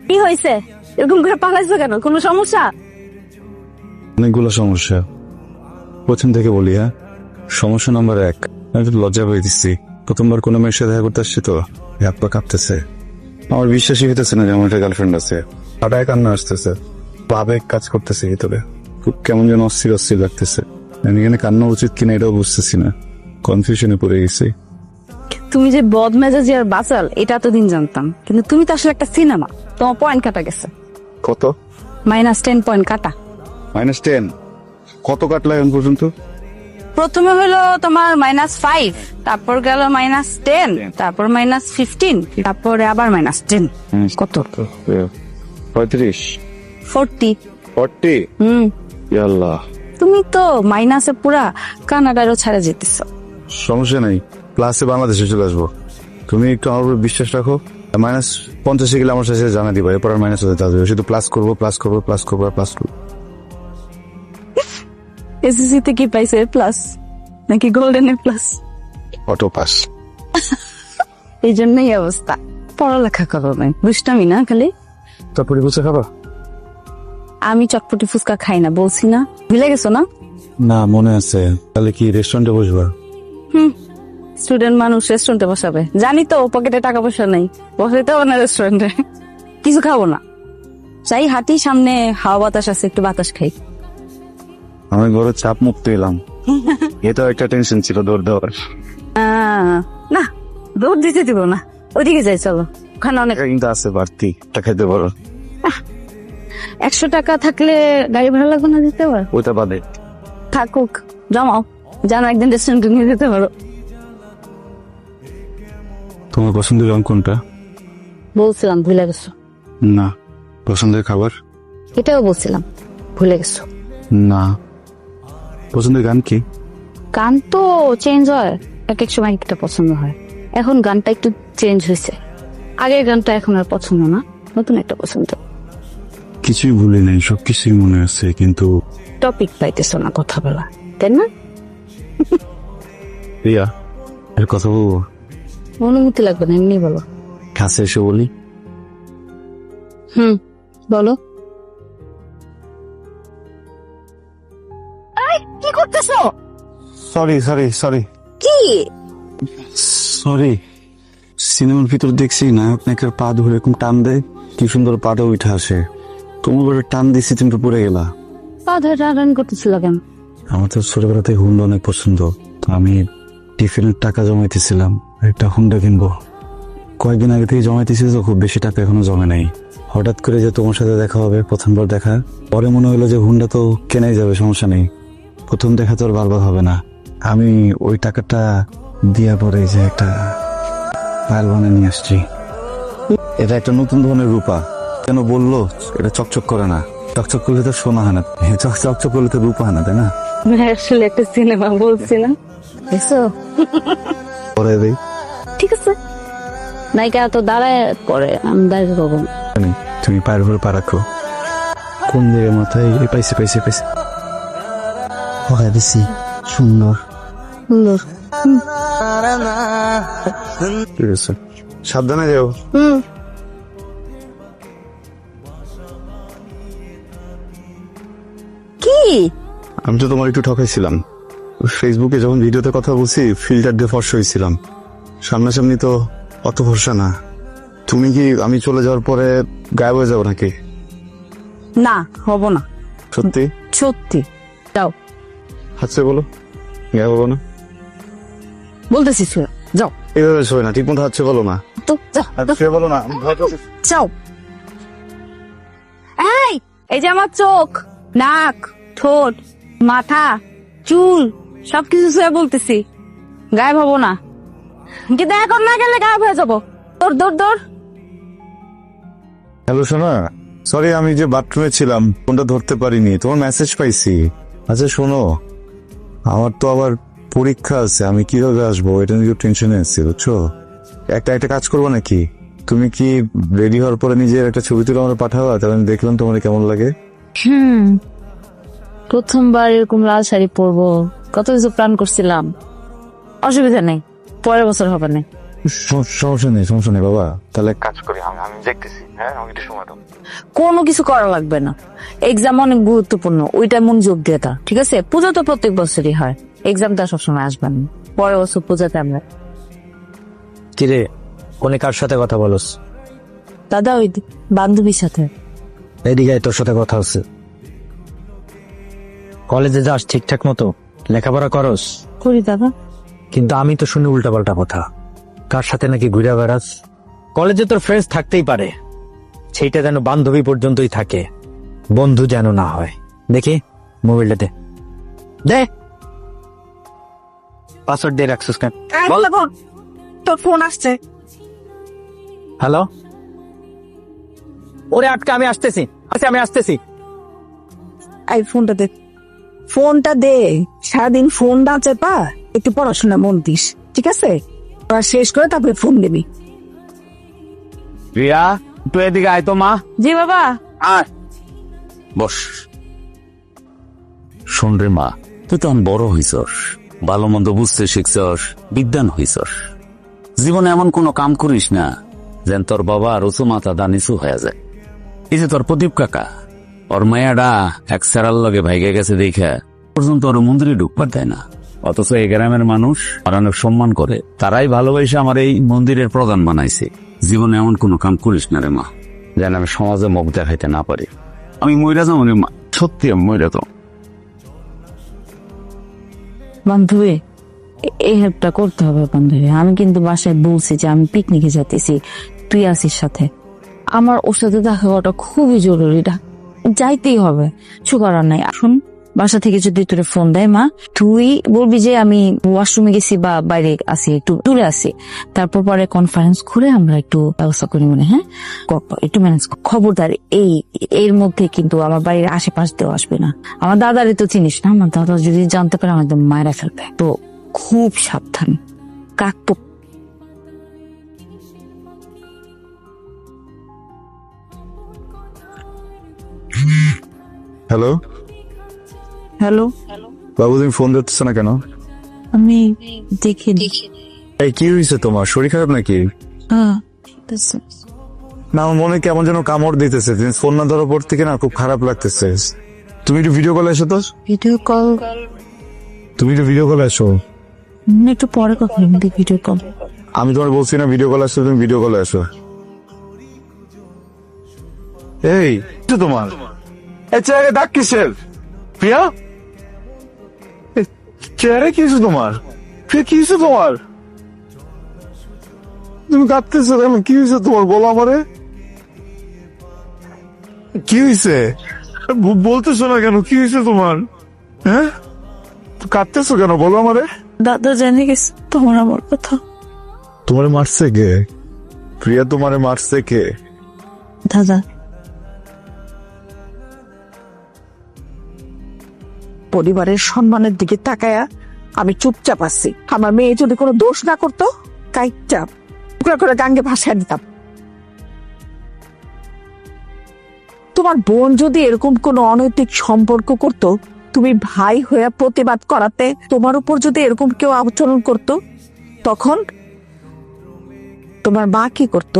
কি হয়েছে? এরকম করে পালাইছো কেন? কোনো সমস্যা? অনেকগুলো সমস্যা। প্রথম থেকে বলি, হ্যাঁ। সমস্যা নাম্বার 1, আমি একটু লজ্জা পেয়ে দিচ্ছি। প্রথমবার কোনো মেয়ের সাথে দেখা করতে আসছি তো হাত পা কাঁপতেছে। আমার বিশ্বাসই হইতেছে না যে আমার একটা গার্লফ্রেন্ড আছে। হাঁটায় কান্না আসতেছে, আবেগ কাজ করতেছে ভিতরে, খুব কেমন যেন অস্থির অস্থির লাগতেছে। আমি এখানে কান্না উচিত কিনা এটাও বুঝতেছি না, কনফিউশনে পড়ে গেছি। তুমি যে বদমেজাজি আর বাচাল এটা এতদিন জানতাম, কিন্তু তুমি তো আসলে একটা সিনেমা। তোমার পয়েন্ট কাটা গেছে, কত? -10 পয়েন্ট কাটা। -10? কত কাটলা এখন পর্যন্ত? প্রথমে হলো তোমার -5, তারপর গেল -10, তারপর -15, তারপরে আবার -10। কত? 35, 40। 40? ইয়াল্লাহ, তুমি তো মাইনাসে পুরা কানাডারও ছাড়া যেতেছ। সমস্যা নাই, প্লাসে বাংলাদেশে চলে আসবো। তুমি একটু আমার উপর বিশ্বাস রাখো। -50 গেলে আমার সাথে জানা দিবা, এরপর আর মাইনাস হতে থাকবে। শুধু প্লাস করবো, প্লাস করবো, প্লাস করবো, আর প্লাস করবো। এসএসসি তে কি পাইছে? প্লাস নাকি golden A plus? Auto pass. এই জন্যই অবস্থা। পড়ালেখা করো নাই, বুঝতামই না খালি। তারপরে বুঝে খাবা? আমি চটপটি ফুচকা খাই না, বলছি না? ভুলে গেছো না? না, মনে আছে। তাহলে কি রেস্টুরেন্টে বসবা? স্টুডেন্ট মানুষ রেস্টুরেন্টে বসাবে? জানি তো পকেটে টাকা পয়সা নেই, বসাইতে হবে না রেস্টুরেন্টে। কিছু খাবো না, চাই হাঁটি, সামনে হাওয়া বাতাস আছে, একটু বাতাস খাই। আমি বড় চাপ মুক্ত এলাম। এটাও একটা টেনশন ছিল দৌড় দেওয়ার। না, দৌড় দিতে দিব না, ওইদিকে যাই, চলো। ওখানে অনেক কিন্তু আছে বাড়তি, তা খাইতে পারো। 100 টাকা থাকলে গাড়ি ভাড়া লাগবে না, দিতে পারো। ওইটা বাদে থাকুক, জমাও, জানো একদিন রেস্টুরেন্টে নিয়ে যেতে পারো। তোমার পছন্দের রং কোনটা? বলছিলাম, ভুলে গেছো। না। পছন্দের খাবার? এটাও বলছিলাম, ভুলে গেছো। না। পছন্দের গান কি? গান তো চেঞ্জ হয়, এক এক সময় একটা পছন্দ হয়। এখন গানটা একটু চেঞ্জ হয়েছে, আগের গানটা এখন আর পছন্দ না, নতুন একটা পছন্দ। কিছুই ভুলি নাই, সবকিছুই মনে আছে, কিন্তু টপিক পাইতেছো না কথা বলা, তাই না? রিয়া, এর কথা বলবো? অনুমতি লাগবে না, এমনি বলো। কাছে এসে বলি? বলো। কি করতেছো? সরি সরি সরি কি? সরি। সিনেমার ভিতর দেখছি নায়ক নায়িকার পা ধরে এরকম টান দেয়, কি সুন্দর পাটা উঠে আসে। তোমার ঘরে টান দিছি, তুমি তো পড়ে গেলা। পা ধরে টান করতেছিল কেন? আমার তো ছোটবেলাতে হুন্ডা অনেক পছন্দ, তো আমি টিফিনের টাকা জমাইতেছিলাম, একটা হুন্ডা কিনবো। কয়েকদিন আগে থেকে জমাইতেছি, তো খুব বেশি টাকা এখনো জমে নাই। হঠাৎ করে যে তোমার সাথে দেখা হবে, প্রথমবার দেখা, পরে মনে হলো যে হুন্ডা তো কেনাই যাবে, সমস্যা নেই। প্রথম দেখা তো আর বারবার হবে না। আমি ওই টাকাটা দিয়া পরে যে একটা পায়েল বানিয়ে নিয়ে আসছি। এটা একটা নতুন ধরনের রূপা। কেন বললো এটা চকচক করে না? চকচক করলে তো সোনা হয় না, চকচক করলে তো রূপা হয় না, তাই না? আসলে একটা সিনেমা বলছি না, দেখছো? পরে দেই। ঠিক আছে, নায়িকা তো দাঁড়ায় পরে, আমি দাঁড়িয়ে পাবো না। তুমি পায়ের উপর পা রাখো। কোন জায়গায় মাথায়? পাইছি পাইছি পাইছি। হয় বেশি সুন্দর সুন্দর। ঠিক আছে, সাবধানে যাও। কি? আমি তো তোমার একটু ঠকাইছিলাম। ফেসবুকে যখন ভিডিওতে কথা বলছি, ফিল্টার দিয়ে ফর্সা হয়েছিলাম, সামনাসামনি তো অত ফর্সা না। তুমি কি আমি চলে যাওয়ার পরে গায়েব হয়ে যাবো নাকি? না, হব না। সত্যি সত্যি। যাও, হাসছে বলো, গায়েব হবো না। বলতেছি, যাও। এইভাবে শোয় না, ঠিক মতো হাসছে বলো না। তো যাও, শুয়ে বলো না, যাও। এই যে আমার চোখ, নাক, ঠোঁট, মাথা, চুল সবকিছু ছুঁয়ে বলতেছি, গায়েব হবো না। কিন্তু এখন না গেলে গায়েব হয়ে যাবো। দৌড় দৌড় দৌড়। হ্যালো সোনা, সরি আমি যে বাথরুমে ছিলাম ফোনটা ধরতে পারিনি, তোমার মেসেজ পাইছি। আচ্ছা শোনো, আমার তো আবার পরীক্ষা আছে, আমি কিভাবে আসবো এটা নিয়ে টেনশনে আছি, বুঝছো? একটা কাজ করবো নাকি, তুমি কি রেডি হওয়ার পরে নিজের একটা ছবি তুলে আমার পাঠাবা, তাহলে আমি দেখলাম তোমার কেমন লাগে। প্রথমবার এরকম লাল শাড়ি পরবো, কত কিছু প্ল্যান করছিলাম। অসুবিধা নেই, পরের বছর হবে না। সমস্যা নেই বাবা, তাহলে কাজ করি, আমি দেখতেছি। হ্যাঁ, আমি একটু সময় দাও। কোনো কিছু করা লাগবে না, এক্সাম অনেক গুরুত্বপূর্ণ, ওইটা মনোযোগ দিয়ে তা, ঠিক আছে? পূজা তো প্রত্যেক বছরই হয়, এক্সামটা সবসময় আসবেন না। পরের বছর পূজাতে আমরা। কিরে, কোনে কার সাথে কথা বলস? দাদা ওই বান্ধবীর সাথে। এদিকে আয়, তোর সাথে কথা আছে। কলেজে যাস ঠিকঠাক মতো, লেখাপড়া করস? করি দাদা। কিন্তু আমি তো শুনি উল্টাপাল্টা কথা, কার সাথে নাকি ঘুরে বেড়াস। কলেজে তোর ফ্রেন্ডস থাকতেই পারে, সেইটা যেন বান্ধবী পর্যন্তই থাকে, বন্ধু যেন না হয়। দেখি মোবাইলটা দে, দে। পাসওয়ার্ড দিয়ে রাখছিস কেন? বল। তোর ফোন আসছে। হ্যালো, ওরে আটকা, আমি আসতেছি। আচ্ছা, আমি আসতেছি। এই ফোনটা দে, ফোনটা দে। সারাদিন ফোন না চেপা, একটু পড়াশোনা মন দিস, ঠিক আছে? পড়া শেষ করে তারপরে ফোন দিবি। রিয়া, তুই এদিকে আয় তো মা। জি বাবা। আয়, বস। শোন রে মা, তুই তখন বড় হইছস, ভালো মন্দ বুঝতে শিখছস, বিদ্যান হইছস। জীবনে এমন কোনো কাম করিস না যেন তোর বাবা আর উঁচু মাথা দা নিচু হয়ে যায়। এই যে তোর প্রদীপ কাকা, ওর মায়াডা এক সেরার লগে ভাইগে গেছে দেখে পর্যন্ত ওর মন্দিরে ঢুকবার দেয় না, অথচ এই গ্রামের মানুষ আর অনেক সম্মান করে, তারাই ভালোবেসে আমার এই মন্দিরের প্রধান বানাইছে। জীবনে এমন কোনো কাম করিস না রে মা, যেন আমি সমাজে মুখ দেখাইতে না পারি। আমি মইরা যাবো রে মা, সত্যি আমি মইরা তো। বান্ধবী, এই হেল্পটা করতে হবে বান্ধবী। আমি কিন্তু বাসায় বলছি যে আমি পিকনিকে যেতেছি, তুই আসিস সাথে। আমার ওর সাথে দেখা করাটা খুবই জরুরি, যাইতেই হবে, কিছু করার নাই। আসুন, বাসা থেকে যদি তোরে ফোন দেয় মা, তুই বলবি যে আমি ওয়াশরুমে গেছি বা বাইরে আসি, একটু দূরে আসি, তারপর পরে কনফারেন্স খুলে আমরা একটু ব্যবস্থা করি মনে। হ্যাঁ, একটু ম্যানেজ। খবরদার এর মধ্যে কিন্তু আমার বাড়ির আশেপাশ দিয়েও আসবে না। আমার দাদারে তো চিনিস না, আমার দাদা যদি জানতে পারে আমার একদম মায়েরা ফেলবে, তো খুব সাবধান। কাক হ্যালো হ্যালো বাবু, তুমি ফোন দিতেছ না কেন? আমি দেখি। এই কি হয়েছে তোমার, শরীর খারাপ নাকি? না, আমার মনে কেমন যেন কামড় দিতেছে, তুমি ফোন না ধরার পর থেকে না খুব খারাপ লাগতেছে। তুমি একটু ভিডিও কলে এসো তো। Video call? তুমি একটু ভিডিও কলে এসো। একটু পরে কথা বলবি। Video call? আমি তোমার বলছি না ভিডিও কল আসো, তুমি ভিডিও কলে এসো। এই তো তোমার চেহারা ডাক কিসের প্রিয়া? চেহারা কি হয়েছে তোমার প্রিয়া? কি হয়েছে তোমার? তুমি কাঁদতেছো কেন? কি হয়েছে তোমার, বলো আমারে। কি হয়েছে বলতেছো না কেন? কি হয়েছে তোমার? হ্যাঁ, কাঁদতেছো কেন, বলো আমারে। দাদা জেনে গেছে তোমার আমার কথা। তোমারে মারছে কে প্রিয়া? তোমারে মারছে কে? দাদা, পরিবারের সম্মানের দিকে তাকায়া আমি চুপচাপ আছি। আমার মেয়ে যদি কোনো দোষ না করতো, কাইটা টুকরা করে গাঙ্গে ভাসায় দিতাম। তোমার বোন যদি এরকম কোনো অনৈতিক সম্পর্ক করত, তুমি ভাই হয়ে প্রতিবাদ করাতে, তোমার উপর যদি এরকম কেউ আচরণ করত, তখন তোমার মা কি করত?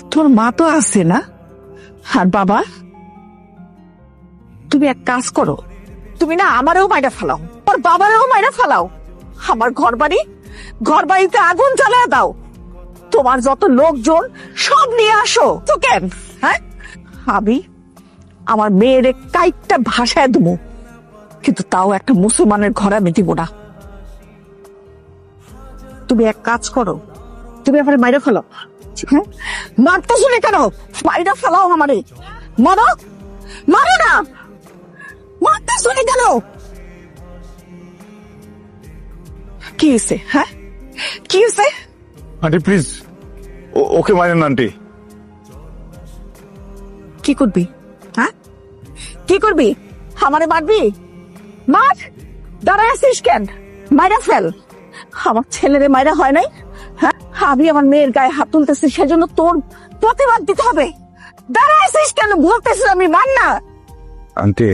তোমার মা তো আছে না, আর বাবা? তুমি এক কাজ করো, তুমি না আমারেও মাইরা ফেলাও, ওর বাবারেও মাইরা ফেলাও, আমার ঘর বাড়িতে আগুন জ্বালায় দাও, তোমার যত লোকজন সব নিয়ে আসো। তো কেন? হ্যাঁ, আমি আমার মেয়ের কাইটটা ভাষায় দেবো, কিন্তু তাও একটা মুসলমানের ঘরে আমি দিব না। তুমি এক কাজ করো, তুমি আমার মাইরা ফেলাও। হ্যাঁ, মারতে শুনে কেন? মাইরা ফেলাও আমারে, মারো, মারো না, মারতে শুনে কেন? কি হয়েছে? হ্যাঁ, কি হয়েছে? আন্টি প্লিজ, ওকে মারেন না আন্টি। কি করবি? হ্যাঁ, কি করবি? আমারে মারবি? মার, দাঁড়ায় আছিস কেন? মাইরা ফেল। আমার ছেলেরে মাইরা হয় নাই? হ্যাঁ, আমি আমার মেয়ের গায়ে হাত তুলতেছি, সেজন্য তোর প্রতিবাদ দিতে হবে। দাঁড়ায় আছিস কেন? বলতেছিস আমি মার না। আন্টি,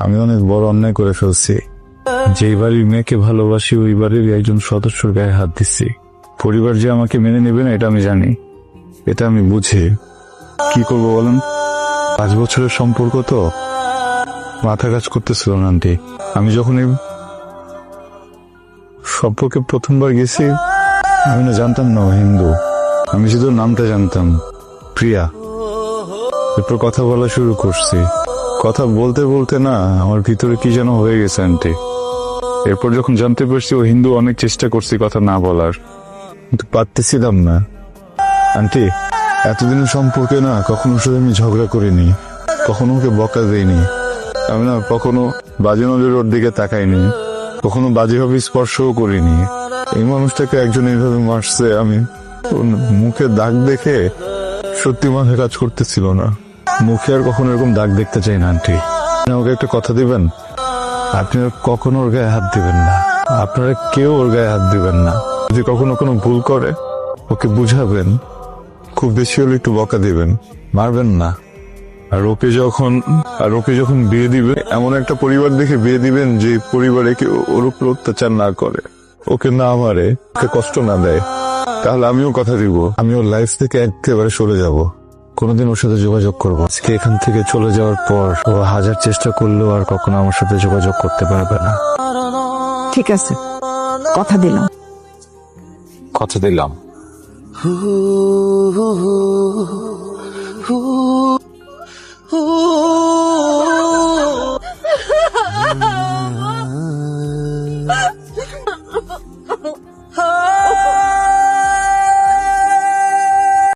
আমি অনেক বড় অন্যায় করে ফেলছি, যেই বাড়ির মেয়েকে ভালোবাসি ওই বাড়ির একজন সদস্যর গায়ে হাত দিচ্ছি। পরিবার যে আমাকে মেনে নেবে না এটা আমি জানি, এটা আমি বুঝি। কি করবো বলেন? 5 বছরের সম্পর্ক তো, মাথা কাজ করতেছিল না আন্টি। আমি যখন এই সম্পর্কে প্রথমবার গেছি আমি না জানতাম না ও হিন্দু, আমি শুধু নামটা জানতাম প্রিয়া। এরপর কথা বলা শুরু করছি, কথা বলতে বলতে না আমার ভিতরে কি যেন হয়ে গেছে আন্টি। এরপর যখন জানতে পারছি ও হিন্দু, অনেক চেষ্টা করছি কথা না বলার, কিন্তু পারতেছিলাম না আন্টি। এতদিনের সম্পর্কে না কখনো সাথে আমি ঝগড়া করিনি, কখনো ওকে বকা দেইনি, আমি না কখনো বাজে নজরে ওর দিকে তাকাইনি, কখনো বাজেভাবে স্পর্শও করিনি। এই মানুষটাকে একজন এইভাবে মারছে, আমি ওর মুখে দাগ দেখে সত্যি মাথায় কাজ করতেছিল না। মুখে আর কখনো এরকম দাগ দেখতে চাই না আন্টি। ওকে একটা কথা দিবেন, আপনি আর কখনো ওর গায়ে হাত দিবেন না, আপনারা কেউ ওর গায়ে হাত দিবেন না। যদি কখনো কোনো ভুল করে ওকে বুঝাবেন, খুব বেশি হলে একটু বকা দিবেন, মারবেন না। আর ওকে যখন বিয়ে দিবেন এমন একটা পরিবার দেখে বিয়ে দিবেন যে পরিবারে কেউ ওর উপর অত্যাচার না করে, ওকে না মারে, ওকে কষ্ট না দেয়। তাহলে আমিও কথা দিব, আমি ওর লাইফ থেকে একেবারে সরে যাব, কোনোদিন ওর সাথে যোগাযোগ করবো। আজকে এখান থেকে চলে যাওয়ার পর ও 1000 চেষ্টা করলেও আর কখনো আমার সাথে যোগাযোগ করতে পারবে না। ঠিক আছে, কথা দিলাম। কথা দিলাম।